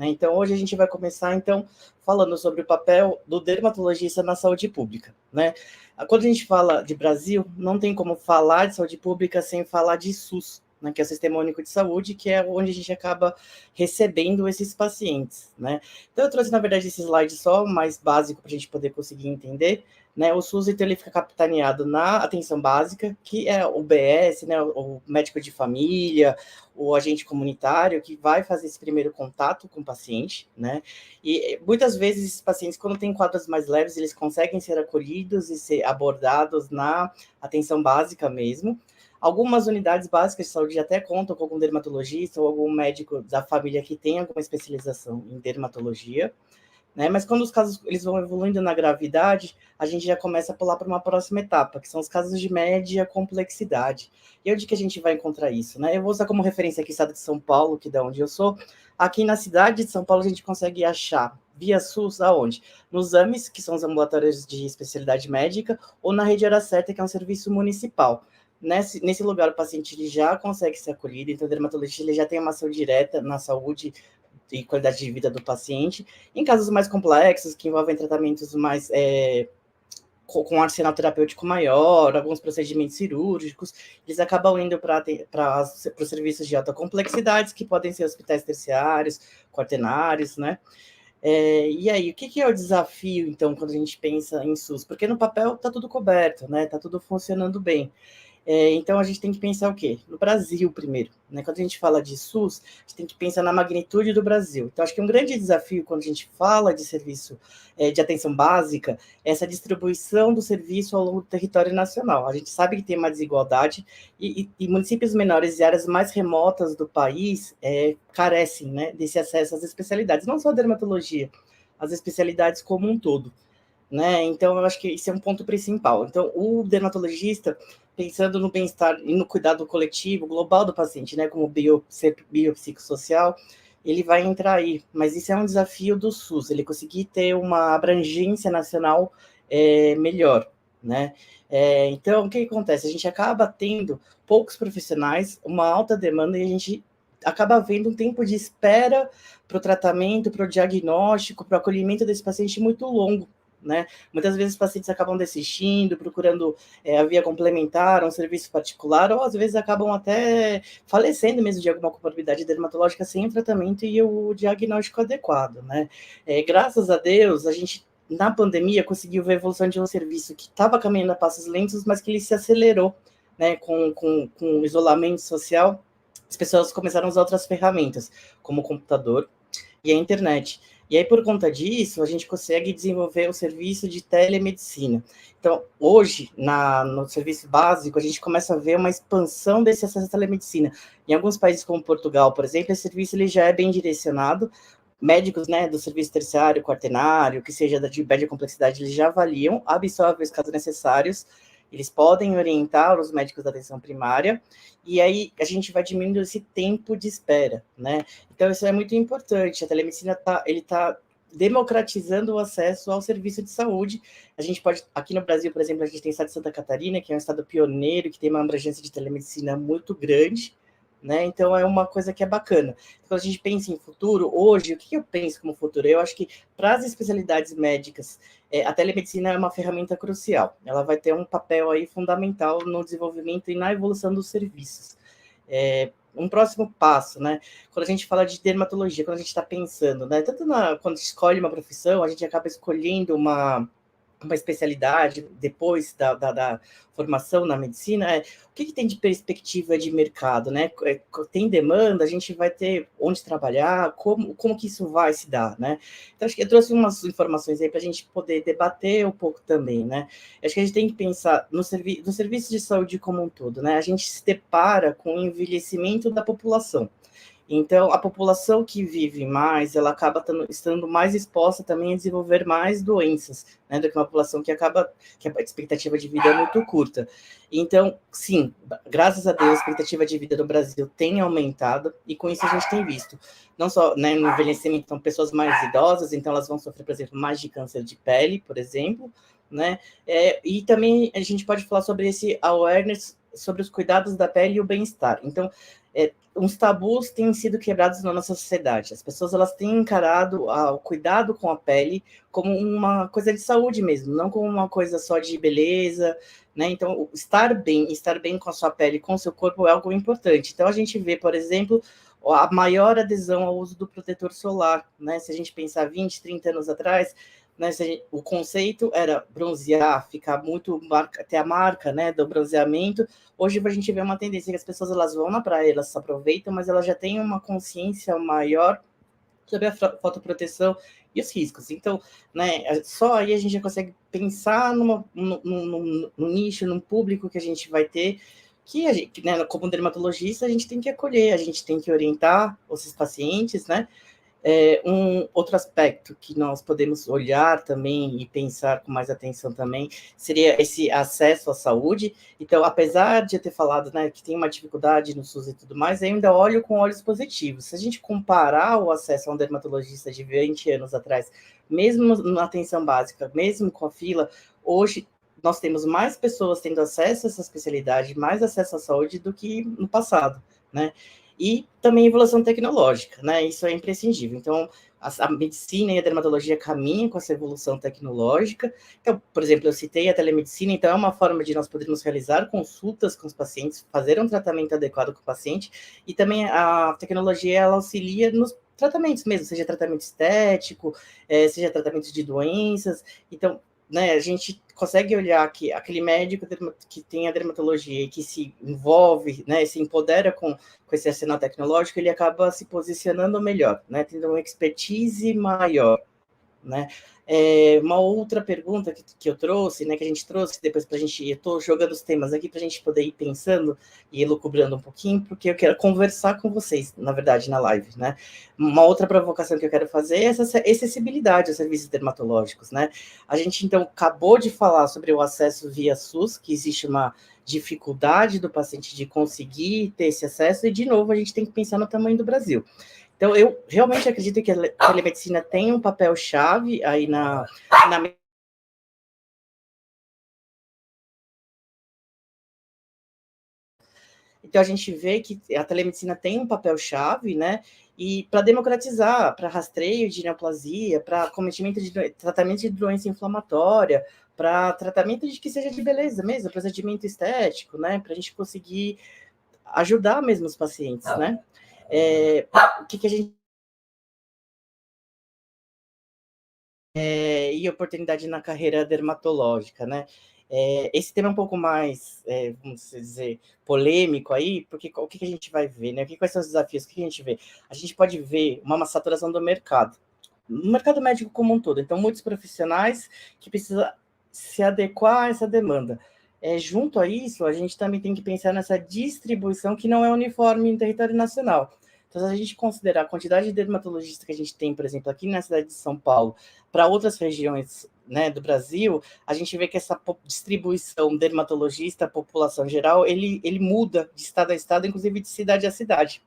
né? Então, hoje a gente vai começar, então, falando sobre o papel do dermatologista na saúde pública, né? Quando a gente fala de Brasil, não tem como falar de saúde pública sem falar de SUS, né, que é o Sistema Único de Saúde, que é onde a gente acaba recebendo esses pacientes, né? Então, eu trouxe, na verdade, esse slide só mais básico para a gente poder conseguir entender, né? O SUS, então, ele fica capitaneado na atenção básica, que é o BS, né, o médico de família, o agente comunitário, que vai fazer esse primeiro contato com o paciente, né? E muitas vezes esses pacientes, quando têm quadros mais leves, eles conseguem ser acolhidos e ser abordados na atenção básica mesmo. Algumas unidades básicas de saúde até contam com algum dermatologista ou algum médico da família que tem alguma especialização em dermatologia, né? Mas quando os casos eles vão evoluindo na gravidade, a gente já começa a pular para uma próxima etapa, que são os casos de média complexidade. E onde que a gente vai encontrar isso, né? Eu vou usar como referência aqui o estado de São Paulo, que é da onde eu sou. Aqui na cidade de São Paulo a gente consegue achar via SUS aonde? Nos AMES, que são os ambulatórios de especialidade médica, ou na Rede Hora Certa, que é um serviço municipal. Nesse lugar, o paciente ele já consegue ser acolhido, então o dermatologista ele já tem uma ação direta na saúde e qualidade de vida do paciente. Em casos mais complexos, que envolvem tratamentos mais com um arsenal terapêutico maior, alguns procedimentos cirúrgicos, eles acabam indo para os serviços de alta complexidade, que podem ser hospitais terciários, quaternários, né? E aí, o que é o desafio, então, quando a gente pensa em SUS? Porque no papel está tudo coberto, né? Está tudo funcionando bem. Então, a gente tem que pensar o quê? No Brasil, primeiro, né? Quando a gente fala de SUS, a gente tem que pensar na magnitude do Brasil. Então, acho que um grande desafio quando a gente fala de serviço de atenção básica é essa distribuição do serviço ao longo do território nacional. A gente sabe que tem uma desigualdade e municípios menores e áreas mais remotas do país carecem, né, desse acesso às especialidades, não só a dermatologia, as especialidades como um todo, né? Então, eu acho que esse é um ponto principal. Então, o dermatologista, pensando no bem-estar e no cuidado coletivo, global do paciente, né, como biopsicossocial, ele vai entrar aí. Mas isso é um desafio do SUS, ele conseguir ter uma abrangência nacional melhor, né? Então, o que acontece? A gente acaba tendo poucos profissionais, uma alta demanda, e a gente acaba vendo um tempo de espera para o tratamento, para o diagnóstico, para o acolhimento desse paciente muito longo, né? Muitas vezes os pacientes acabam desistindo, procurando a via complementar, um serviço particular, ou às vezes acabam até falecendo mesmo de alguma comorbidade dermatológica sem o tratamento e o diagnóstico adequado, né? Graças a Deus, a gente, na pandemia, conseguiu ver a evolução de um serviço que estava caminhando a passos lentos, mas que ele se acelerou, né? Com o isolamento social, as pessoas começaram a usar outras ferramentas, como o computador e a internet. E aí, por conta disso, a gente consegue desenvolver o serviço de telemedicina. Então, hoje, no serviço básico, a gente começa a ver uma expansão desse acesso à telemedicina. Em alguns países, como Portugal, por exemplo, esse serviço ele já é bem direcionado. Médicos, né, do serviço terciário, quaternário, que seja de média complexidade, eles já avaliam, absorvem os casos necessários, eles podem orientar os médicos da atenção primária, e aí a gente vai diminuindo esse tempo de espera, né? Então, isso é muito importante. A telemedicina está democratizando o acesso ao serviço de saúde. A gente pode, aqui no Brasil, por exemplo, a gente tem o estado de Santa Catarina, que é um estado pioneiro, que tem uma abrangência de telemedicina muito grande, né? Então, é uma coisa que é bacana. Quando a gente pensa em futuro, hoje, o que eu penso como futuro? Eu acho que para as especialidades médicas, a telemedicina é uma ferramenta crucial. Ela vai ter um papel aí fundamental no desenvolvimento e na evolução dos serviços. Um próximo passo, né? Quando a gente fala de dermatologia, quando a gente está pensando, né? Tanto quando escolhe uma profissão, a gente acaba escolhendo uma especialidade depois da formação na medicina, o que tem de perspectiva de mercado, né? Tem demanda, a gente vai ter onde trabalhar, como que isso vai se dar, né? Então, acho que eu trouxe umas informações aí para a gente poder debater um pouco também, né? Acho que a gente tem que pensar no serviço de saúde como um todo, né? A gente se depara com o envelhecimento da população. Então, a população que vive mais, ela acaba estando mais exposta também a desenvolver mais doenças, né, do que uma população que a expectativa de vida é muito curta. Então, sim, graças a Deus, a expectativa de vida no Brasil tem aumentado, e com isso a gente tem visto, não só, né, no envelhecimento, então, pessoas mais idosas, então elas vão sofrer, por exemplo, mais de câncer de pele, por exemplo, né, e também a gente pode falar sobre esse awareness, sobre os cuidados da pele e o bem-estar. Então, uns tabus têm sido quebrados na nossa sociedade. As pessoas elas têm encarado o cuidado com a pele como uma coisa de saúde mesmo, não como uma coisa só de beleza, né? Então, estar bem com a sua pele, com o seu corpo é algo importante. Então, a gente vê, por exemplo, a maior adesão ao uso do protetor solar, né? Se a gente pensar 20, 30 anos atrás, né, o conceito era bronzear, ficar muito, ter a marca, né, do bronzeamento. Hoje a gente vê uma tendência que as pessoas elas vão na praia, elas se aproveitam, mas elas já têm uma consciência maior sobre a fotoproteção e os riscos. Então, né, só aí a gente já consegue pensar num nicho, num público que a gente vai ter, que a gente, né, como dermatologista, a gente tem que acolher, a gente tem que orientar os pacientes, né? Um outro aspecto que nós podemos olhar também e pensar com mais atenção também seria esse acesso à saúde. Então, apesar de eu ter falado, né, que tem uma dificuldade no SUS e tudo mais, eu ainda olho com olhos positivos. Se a gente comparar o acesso a um dermatologista de 20 anos atrás, mesmo na atenção básica, mesmo com a fila, hoje nós temos mais pessoas tendo acesso a essa especialidade, mais acesso à saúde do que no passado, né? E também evolução tecnológica, né? Isso é imprescindível. Então, a medicina e a dermatologia caminham com essa evolução tecnológica. Então, por exemplo, eu citei a telemedicina, então é uma forma de nós podermos realizar consultas com os pacientes, fazer um tratamento adequado com o paciente, e também a tecnologia, ela auxilia nos tratamentos mesmo, seja tratamento estético, seja tratamento de doenças. Então, né, a gente consegue olhar que aquele médico que tem a dermatologia e que se envolve, né, se empodera com esse arsenal tecnológico, ele acaba se posicionando melhor, né, tendo uma expertise maior, né. Uma outra pergunta que eu trouxe, né, que a gente trouxe depois para a gente, eu estou jogando os temas aqui para a gente poder ir pensando e elucubrando um pouquinho, porque eu quero conversar com vocês, na verdade, na live, né. Uma outra provocação que eu quero fazer é essa acessibilidade aos serviços dermatológicos, né. A gente, então, acabou de falar sobre o acesso via SUS, que existe uma dificuldade do paciente de conseguir ter esse acesso, e, de novo, a gente tem que pensar no tamanho do Brasil. Então, eu realmente acredito que a telemedicina tem um papel-chave aí na Então, a gente vê que a telemedicina tem um papel-chave, né? E para democratizar, para rastreio de neoplasia, para cometimento de tratamento de doença inflamatória, para tratamento de que seja de beleza mesmo, procedimento estético, né? Para a gente conseguir ajudar mesmo os pacientes, né? O que a gente e oportunidade na carreira dermatológica, né? Esse tema é um pouco mais, vamos dizer, polêmico aí, porque o que a gente vai ver, né? Quais são os desafios? O que a gente vê? A gente pode ver uma saturação do mercado, no mercado médico como um todo. Então, muitos profissionais que precisam se adequar a essa demanda. Junto a isso, a gente também tem que pensar nessa distribuição que não é uniforme em território nacional. Então, se a gente considerar a quantidade de dermatologistas que a gente tem, por exemplo, aqui na cidade de São Paulo, para outras regiões, né, do Brasil, a gente vê que essa distribuição dermatologista, população geral, ele muda de estado a estado, inclusive de cidade a cidade,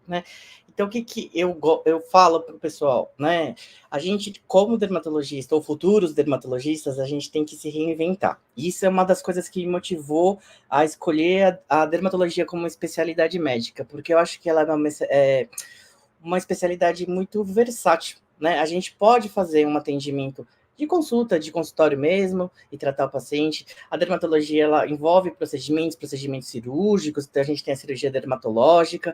né? Então, o que eu falo para o pessoal, né? A gente, como dermatologista, ou futuros dermatologistas, a gente tem que se reinventar. Isso é uma das coisas que me motivou a escolher a dermatologia como especialidade médica, porque eu acho que ela é uma especialidade muito versátil, né? A gente pode fazer um atendimento de consulta, de consultório mesmo, e tratar o paciente. A dermatologia, ela envolve procedimentos cirúrgicos, então a gente tem a cirurgia dermatológica.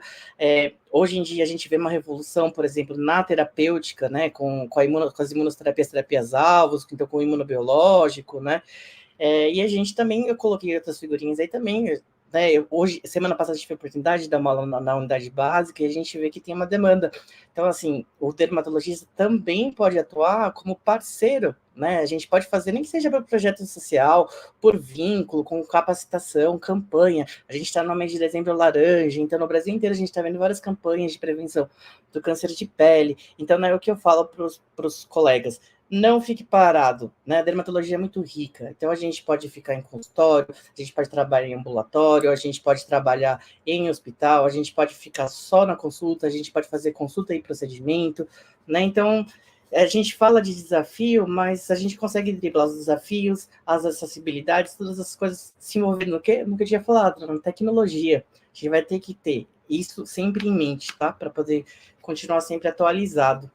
Hoje em dia, a gente vê uma revolução, por exemplo, na terapêutica, né, com as terapias-alvos, então com o imunobiológico, né? E a gente também, eu coloquei outras figurinhas aí também, né? Hoje, semana passada, a gente teve a oportunidade de dar uma aula na unidade básica e a gente vê que tem uma demanda. Então, assim, o dermatologista também pode atuar como parceiro, né? A gente pode fazer, nem que seja por projeto social, por vínculo, com capacitação, campanha. A gente está no mês de dezembro laranja, então no Brasil inteiro a gente está vendo várias campanhas de prevenção do câncer de pele. Então, né, o que eu falo para os colegas, não fique parado, né? A dermatologia é muito rica, então a gente pode ficar em consultório, a gente pode trabalhar em ambulatório, a gente pode trabalhar em hospital, a gente pode ficar só na consulta, a gente pode fazer consulta e procedimento, né? Então, a gente fala de desafio, mas a gente consegue driblar os desafios, as acessibilidades, todas as coisas se envolvendo no que eu tinha falado, na tecnologia. A gente vai ter que ter isso sempre em mente, tá? Para poder continuar sempre atualizado.